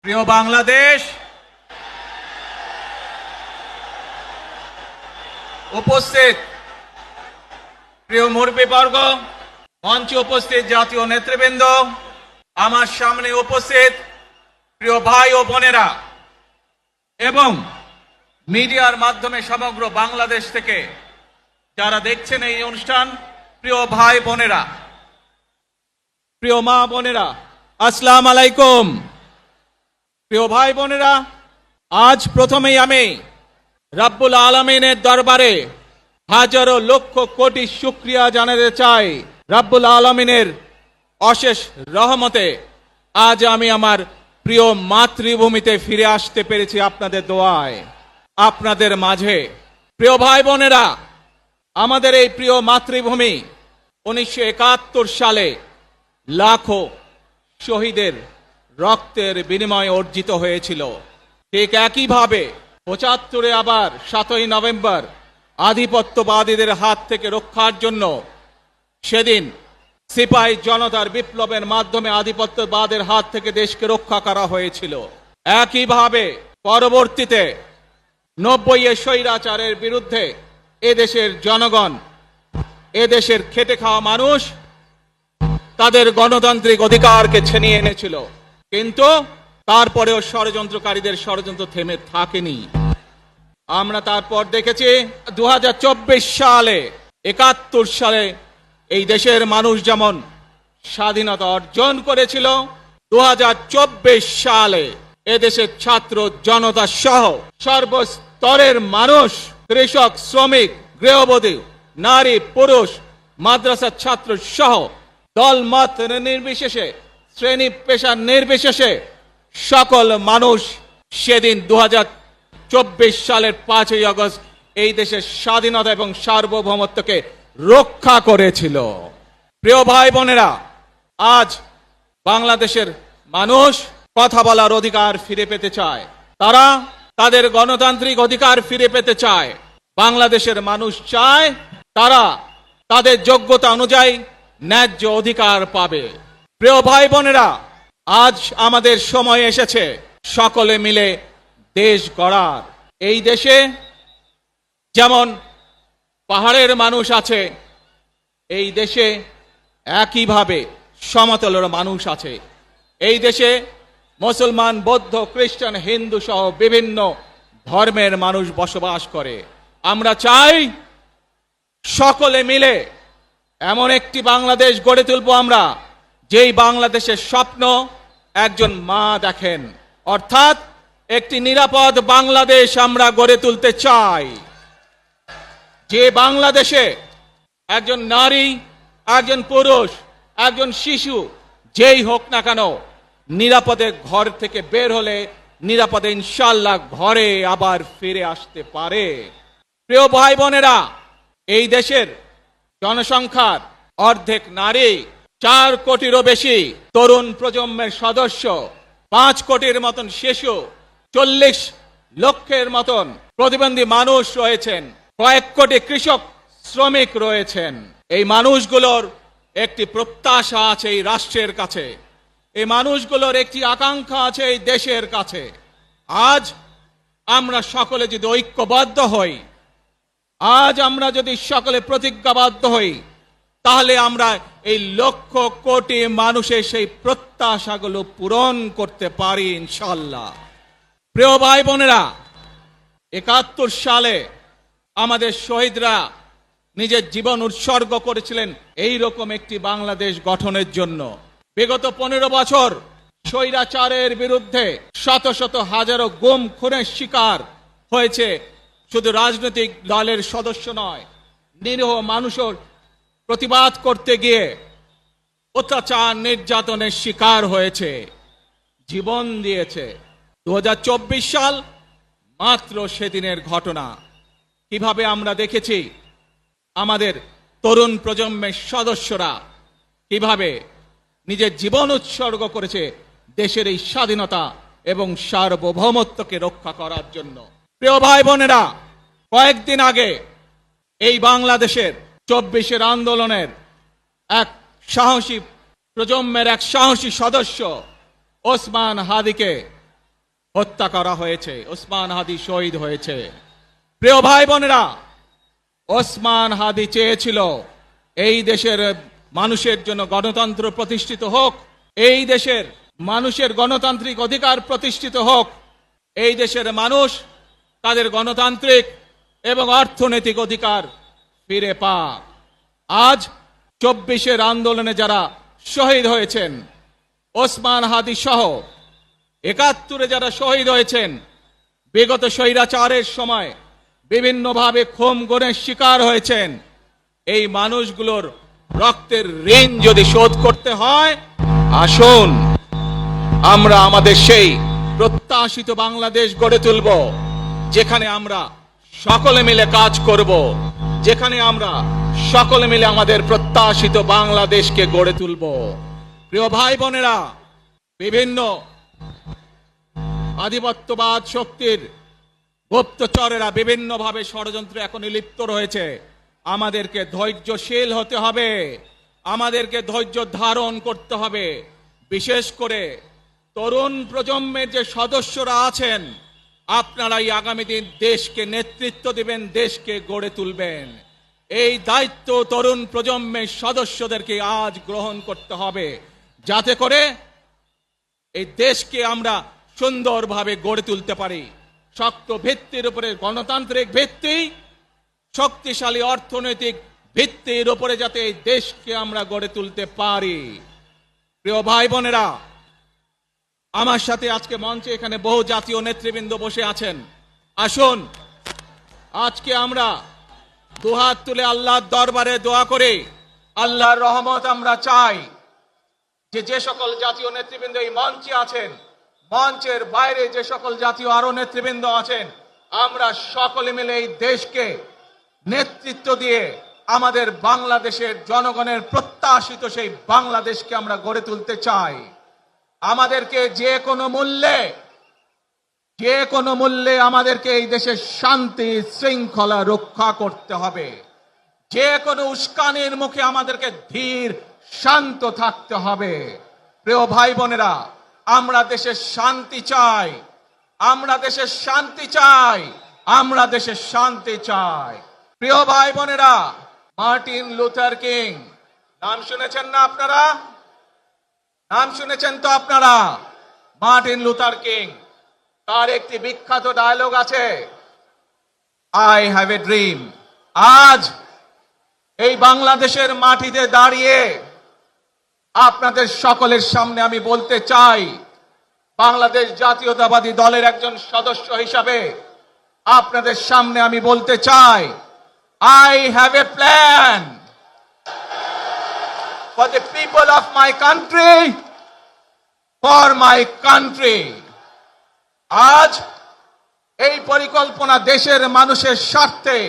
প্রিয় বাংলাদেশ, উপস্থিত প্রিয় মুরব্বীবর্গ, মঞ্চে উপস্থিত জাতীয় নেতৃবৃন্দ, আমার সামনে উপস্থিত প্রিয় ভাই ও বোনেরা এবং মিডিয়ার মাধ্যমে সমগ্র বাংলাদেশ থেকে যারা দেখছেন এই অনুষ্ঠান, প্রিয় ভাই বোনেরা, প্রিয় মা বোনেরা, আসসালামু আলাইকুম। প্রিয় ভাই বোনেরা, আজ প্রথমেই আমি রব্বুল আলামিনের দরবারে হাজারো লক্ষ কোটি শুকরিয়া জানাতে চাই। রব্বুল আলামিনের অশেষ রহমতে আজ আমি আমার প্রিয় মাতৃভূমিতে ফিরে আসতে পেরেছি আপনাদের দোয়ায়, আপনাদের মাঝে। প্রিয় ভাই বোনেরা, আমাদের এই প্রিয় মাতৃভূমি 1971 সালে লাখো শহীদের রক্তের বিনিময়ে অর্জিত হয়েছিল। ঠিক একইভাবে 75-এ আবার 7ই নভেম্বর আধিপত্যবাদীদের হাত থেকে রক্ষার জন্য সেদিন সিপাহী জনতার বিপ্লবের মাধ্যমে আধিপত্যবাদের হাত থেকে দেশকে রক্ষা করা হয়েছিল। একইভাবে পরবর্তীতে 90-এ স্বৈরাচারের বিরুদ্ধে এদেশের জনগণ, এদেশের খেটে খাওয়া মানুষ তাদের গণতান্ত্রিক অধিকারকে ছিনিয়ে এনেছিল, কিন্তু তারপরেও ষড়যন্ত্রকারীদের ষড়যন্ত্র থেমে থাকেনি। আমরা তারপর দেখেছি 2024 সালে, 71 সালে এই দেশের মানুষ যেমন স্বাধীনতা অর্জন করেছিল, 2024 সালে এদেশের ছাত্র জনতা সহ সর্বস্তরের মানুষ, কৃষক, শ্রমিক, গৃহবধূ, নারী, পুরুষ, মাদ্রাসার ছাত্র সহ দলমত নির্বিশেষে, শ্রেণী পেশা নির্বিশেষে সকল মানুষ সেদিন 2024 সালের 5ই আগস্ট এই দেশের স্বাধীনতা এবং সার্বভৌমত্বকে রক্ষা করেছিল। প্রিয় ভাই বোনেরা, আজ বাংলাদেশের মানুষ কথা বলার অধিকার ফিরে পেতে চায়, তারা তাদের গণতান্ত্রিক অধিকার ফিরে পেতে চায়। বাংলাদেশের মানুষ চায় তারা তাদের যোগ্যতা অনুযায়ী ন্যায্য অধিকার পাবে। প্রিয় ভাই বোনেরা, আজ আমাদের সময় এসেছে সকলে মিলে দেশ গড়ার। এই দেশে যেমন পাহাড়ের মানুষ আছে, এই দেশে একইভাবে সমতলের মানুষ আছে। এই দেশে মুসলমান, বৌদ্ধ, খ্রিস্টান, হিন্দু সহ বিভিন্ন ধর্মের মানুষ বসবাস করে। আমরা চাই সকলে মিলে এমন একটি বাংলাদেশ গড়ে তুলব আমরা, যেই বাংলাদেশের স্বপ্ন একজন মা দেখেন, অর্থাৎ একটি নিরাপদ বাংলাদেশ আমরা গড়ে তুলতে চাই। যে বাংলাদেশে একজন নারী, একজন পুরুষ, একজন শিশু যেই হোক না কেন নিরাপদে ঘর থেকে বের হলে নিরাপদে ইনশাআল্লাহ ঘরে আবার ফিরে আসতে পারে। প্রিয় ভাই বোনেরা, এই দেশের জনসংখ্যার অর্ধেক নারী, 4 কোটিরও বেশি তরুণ প্রজন্মের সদস্য, 5 কোটির মতন শিশু, 40 লক্ষের মতন প্রতিবন্ধী মানুষ রয়েছেন, কয়েক কোটি কৃষক, শ্রমিক রয়েছেন। এই মানুষগুলোর একটি প্রত্যাশা আছে এই রাষ্ট্রের কাছে, এই মানুষগুলোর একটি আকাঙ্ক্ষা আছে এই দেশের কাছে। আজ আমরা সকলে যদি ঐক্যবদ্ধ হই, আজ আমরা যদি সকলে প্রতিজ্ঞাবদ্ধ হই, তাহলে আমরা এই লক্ষ কোটি মানুষের সেই প্রত্যাশাগুলো পূরণ করতে পারি ইনশাআল্লাহ। প্রিয় ভাই বোনেরা, 71 সালে আমাদের শহীদরা নিজের জীবন উৎসর্গ করেছিলেন এই রকম একটি বাংলাদেশ গঠনের জন্য। বিগত 15 বছর স্বৈরাচারের বিরুদ্ধে শত শত হাজারো গুম খুনের শিকার হয়েছে। শুধু রাজনৈতিক দলের সদস্য নয়, নিরীহ মানুষের প্রতিবাদ করতে গিয়ে অত্যাচার, নির্যাতনের শিকার হয়েছে, জীবন দিয়েছে। 2024 সাল মাত্র সেদিনের ঘটনা। কিভাবে আমরা দেখেছি আমাদের তরুণ প্রজন্মের সদস্যরা কিভাবে নিজের জীবন উৎসর্গ করেছে দেশের এই স্বাধীনতা এবং সার্বভৌমত্বকে রক্ষা করার জন্য। প্রিয় ভাই বোনেরা, কয়েকদিন আগে এই বাংলাদেশের 24-এর আন্দোলনের এক সাহসী প্রজন্মের এক সাহসী সদস্য ওসমান হাদিকে হত্যা করা হয়েছে, ওসমান হাদি শহীদ হয়েছে। প্রিয় ভাই বোনেরা, ওসমান হাদি চেয়েছিল এই দেশের মানুষের জন্য গণতন্ত্র প্রতিষ্ঠিত হোক, এই দেশের মানুষের গণতান্ত্রিক অধিকার প্রতিষ্ঠিত হোক, এই দেশের মানুষ তাদের গণতান্ত্রিক এবং অর্থনৈতিক অধিকার ফিরে পাক। আজ 24-এর আন্দোলনে যারা শহীদ হয়েছেন, ওসমান হাদি সহ 71-এ যারা শহীদ হয়েছেন, বিগত স্বৈরাচারের সময় বিভিন্নভাবে খুন গুমের শিকার হয়েছেন, এই মানুষগুলোর রক্তের ঋণ যদি শোধ করতে হয়, আসুন আমরা আমাদের সেই প্রত্যাশিত বাংলাদেশ গড়ে তুলব, যেখানে আমরা সকলে মিলে কাজ করব, যেখানে আমরা সকলে মিলে আমাদের প্রত্যাশিত বাংলাদেশকে গড়ে তুলব। প্রিয় ভাই বোনেরা, বিভিন্ন আধিপত্যবাদ শক্তির গুপ্তচরেরা বিভিন্নভাবে ষড়যন্ত্রে এখন লিপ্ত রয়েছে। আমাদেরকে ধৈর্যশীল হতে হবে, আমাদেরকে ধৈর্য ধারণ করতে হবে। বিশেষ করে তরুণ প্রজন্মের যে সদস্যরা আছেন, আপনারাই আগামী দিন দেশকে নেতৃত্ব দিবেন, দেশকে গড়ে তুলবেন। এই দায়িত্ব তরুণ প্রজন্মের সদস্যদেরকে আজ গ্রহণ করতে হবে, যাতে করে এই দেশকে আমরা সুন্দরভাবে গড়ে তুলতে পারি। শক্ত ভিত্তির উপরে, গণতান্ত্রিক ভিত্তি, শক্তিশালী অর্থনৈতিক ভিত্তির উপরে যাতে এই দেশকে আমরা গড়ে তুলতে পারি। প্রিয় ভাই বোনেরা, আমার সাথে আজকে মঞ্চে এখানে বহু জাতীয় নেতৃবৃন্দ বসে আছেন। আসুন আজকে আমরা দুহাত তুলে আল্লাহর দরবারে দোয়া করে আল্লাহর রহমত আমরা চাই। যে সকল জাতীয় নেতৃবৃন্দ এই মঞ্চে আছেন, মঞ্চের বাইরে যে সকল জাতীয় আরো নেতৃবৃন্দ আছেন, আমরা সকলে মিলে এই দেশকে নেতৃত্ব দিয়ে আমাদের বাংলাদেশের জনগণের প্রত্যাশিত সেই বাংলাদেশকে আমরা গড়ে তুলতে চাই। আমাদেরকে যে কোনো মূল্যে আমাদেরকে এই দেশের শান্তি শৃঙ্খলা রক্ষা করতে হবে। যে কোনো উস্কানির মুখে আমাদেরকে ধীর শান্ত থাকতে হবে। প্রিয় ভাই বোনেরা, আমরা দেশের শান্তি চাই, আমরা দেশের শান্তি চাই, আমরা দেশের শান্তি চাই। প্রিয় ভাই বোনেরা, মার্টিন লুথার কিং নাম শুনেছেন না আপনারা? নাম শুনেছেন তো আপনারা? মার্টিন লুথার কিং, তার একটি বিখ্যাত ডায়লগ আছে, আই হ্যাভ এ ড্রিম। আজ এই বাংলাদেশের মাটিতে দাঁড়িয়ে আপনাদের সকলের সামনে আমি বলতে চাই, বাংলাদেশ জাতীয়তাবাদী দলের একজন সদস্য হিসাবে আপনাদের সামনে আমি বলতে চাই, I have a plan for the people of my country, for my country. আজ এই পরিকল্পনা দেশের মানুষের স্বার্থে,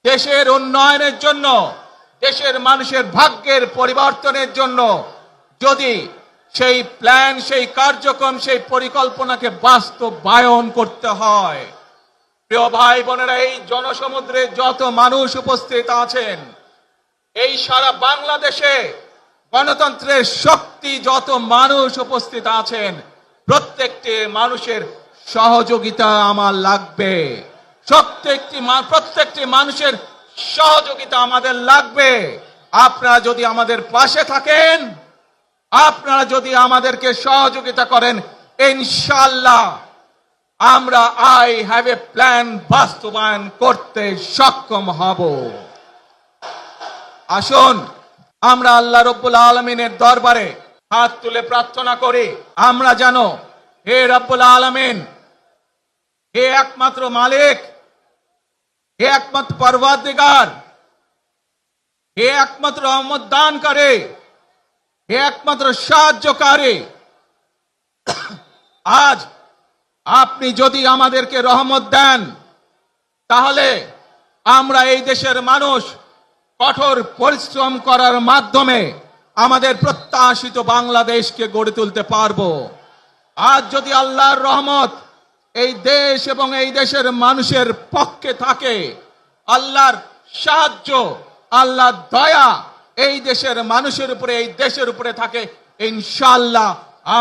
দেশের উন্নয়নের জন্য, দেশের মানুষের ভাগ্যের পরিবর্তনের জন্য যদি সেই প্ল্যান, সেই কার্যক্রম, সেই পরিকল্পনাকে বাস্তবায়ন করতে হয়, প্রিয় ভাই বোনেরা, এই জনসমুদ্রে যত মানুষ উপস্থিত আছেন, এই সারা বাংলাদেশে গণতন্ত্রের শক্তি যত মানুষ উপস্থিত আছেন, প্রত্যেকটি মানুষের সহযোগিতা আমার লাগবে। প্রত্যেকটি মানুষের সহযোগিতা আমাদের লাগবে। আপনারা যদি আমাদের পাশে থাকেন, আপনারা যদি আমাদেরকে সহযোগিতা করেন, ইনশাআল্লাহ আমরা আই হ্যাভ এ প্ল্যান বাস্তবায়ন করতে সক্ষম হব। আসুন আমরা আল্লাহ রব্বুল আলামিনের দরবারে হাত তুলে প্রার্থনা করি, আমরা যেন, হে রব্বুল আলামিন, হে একমাত্র মালিক, হে একমাত্র পরওয়ারদিগার, হে একমাত্র রহমত দানকারী, হে একমাত্র সাহায্যকারী, আজ আপনি যদি আমাদেরকে রহমত দেন, তাহলে আমরা এই দেশের মানুষ কঠোর পরিশ্রম করার মাধ্যমে আমাদের প্রত্যাশিত বাংলাদেশকে গড়ে তুলতে পারবো। আজ যদি আল্লাহর রহমত এই দেশ এবং এই দেশের মানুষের পক্ষে থাকে, আল্লাহর সাহায্য, আল্লাহর দয়া এই দেশের মানুষের উপরে, এই দেশের উপরে থাকে, ইনশাআল্লাহ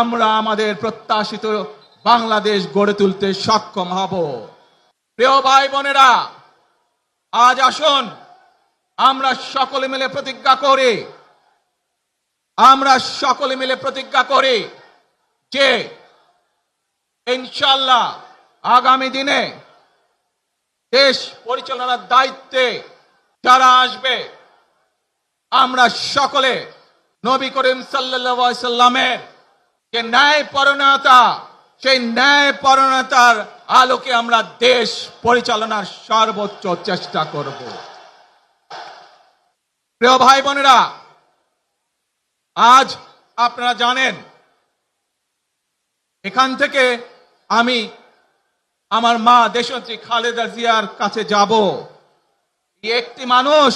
আমরা আমাদের প্রত্যাশিত বাংলাদেশ গড়ে তুলতে সক্ষম হব। প্রিয় ভাই বোনেরা, আজ আসুন আমরা সকলে মিলে প্রতিজ্ঞা করি যে ইনশাআল্লাহ আগামী দিনে দেশ পরিচালনার দায়িত্বে যারা আসবে, আমরা সকলে নবী করিম সাল্লাল্লাহু আলাইহি সাল্লামের যে ন্যায়পরায়ণতা, সেই ন্যায়পরায়ণতার আলোকে আমরা দেশ পরিচালনার সর্বোচ্চ চেষ্টা করব। প্রিয় ভাই বোনেরা, আজ আপনারা জানেন এখান থেকে আমি আমার মা দেশনেত্রী খালেদা জিয়ার কাছে যাব। একটি মানুষ,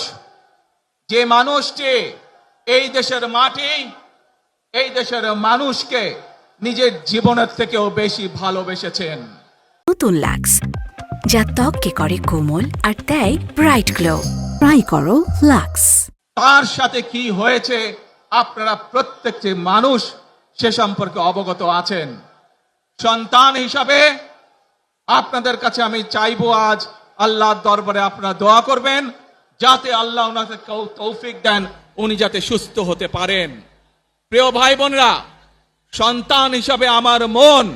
যে মানুষটি এই দেশের মাটি, এই দেশের মানুষকে নিজের জীবনের থেকেও বেশি ভালোবেসেছেন। নতুন লাক্স, যা ত্বককে করে কোমল আর দেয় ব্রাইট গ্লো। ট্রাই করো লাক্স। তার সাথে কি হয়েছে আপনারা প্রত্যেকটি মানুষ সে সম্পর্কে অবগত আছেন। সন্তান হিসাবে আপনাদের কাছে আমি চাইবো, আজ আল্লাহর দরবারে আপনারা দোয়া করবেন যাতে আল্লাহ ওনাকে তৌফিক দেন, উনি যাতে সুস্থ হতে পারেন। প্রিয় ভাই বোনেরা, সন্তান হিসাবে আমার মন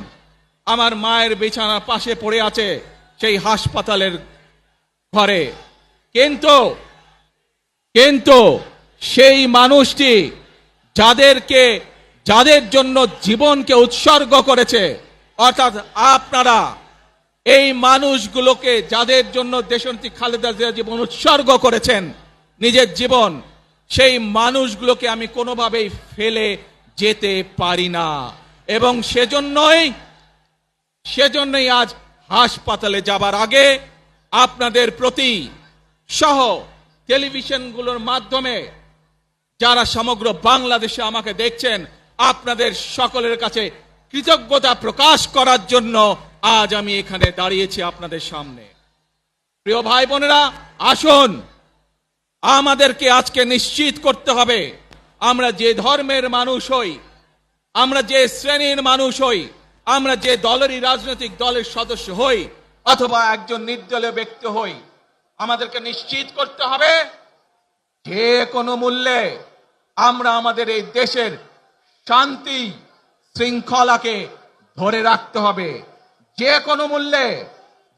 আমার মায়ের বিছানার পাশে পড়ে আছে সেই হাসপাতালের ঘরে, কিন্তু সেই মানুষটি যাদের জন্য জীবনকে উৎসর্গ করেছে, অর্থাৎ আপনারা এই মানুষগুলোকে, যাদের জন্য দেশনেত্রী খালেদা জিয়া জীবন উৎসর্গ করেছেন নিজের জীবন, সেই মানুষগুলোকে আমি কোনোভাবেই ফেলে যেতে পারি না। এবং সেজন্যই আজ হাসপাতালে যাবার আগে আপনাদের প্রতি সহ টেলিভিশনগুলোর মাধ্যমে যারা সমগ্র বাংলাদেশে আমাকে দেখছেন, আপনাদের সকলের কাছে কৃতজ্ঞতা প্রকাশ করার জন্য আজ আমি এখানে দাঁড়িয়েছি আপনাদের সামনে। প্রিয় ভাই বোনেরা, আসুন আমাদেরকে আজকে নিশ্চিত করতে হবে, আমরা যে ধর্মের মানুষ হই, আমরা যে শ্রেণীর মানুষ হই, আমরা যে দলেরই রাজনৈতিক দলের সদস্য হই অথবা একজন নির্দলীয় ব্যক্তি হই, আমাদেরকে নিশ্চিত করতে হবে যে কোনো মূল্যে আমরা আমাদের এই দেশের শান্তি শৃঙ্খলাকে ধরে রাখতে হবে। যে কোনো মূল্যে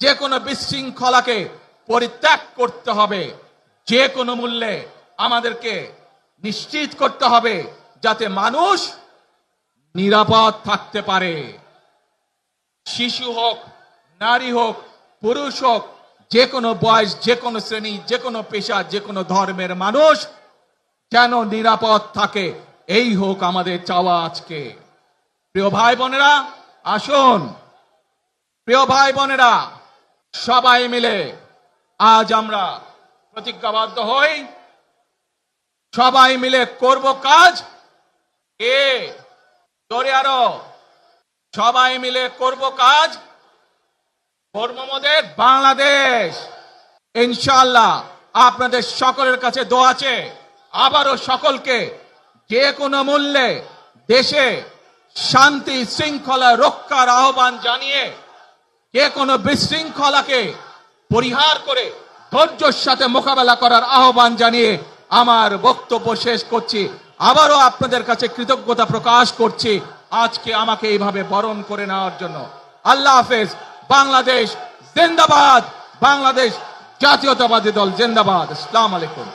যে কোনো বিশৃঙ্খলাকে পরিত্যাগ করতে হবে। যে কোনো মূল্যে আমাদেরকে নিশ্চিত করতে হবে যাতে মানুষ নিরাপদ থাকতে পারে। শিশু হোক, নারী হোক, পুরুষ হোক, যে কোনো বয়স, যে কোনো শ্রেণী, যে কোনো পেশা, যে কোনো ধর্মের মানুষ যেন নিরাপদ থাকে, এই হোক আমাদের চাওয়া আজকে। প্রিয় ভাই বোনেরা, আসুন প্রিয় ভাই বোনেরা, সবাই মিলে আজ আমরা প্রতিজ্ঞাবদ্ধ হই, সবাই মিলে করব কাজ। জোরে আরো, সবাই মিলে করব কাজ, করব মোদের বাংলাদেশ। ইনশাআল্লাহ আপনাদের সকলের কাছে দোয়া আছে, আবারও সকলকে যে কোনো মূল্যে দেশে শান্তি শৃঙ্খলা রক্ষার আহ্বান জানিয়ে যে কোনো বিশৃঙ্খলাকে পরিহার করে ধৈর্যের সাথে মোকাবেলা করার আহ্বান জানিয়ে আমার বক্তব্য শেষ করছি। আবারও আপনাদের কাছে কৃতজ্ঞতা প্রকাশ করছি আজকে আমাকে এইভাবে বরণ করে নেওয়ার জন্য। আল্লাহ হাফেজ। বাংলাদেশ জিন্দাবাদ, বাংলাদেশ জাতীয়তাবাদী দল জিন্দাবাদ। আসসালামু আলাইকুম।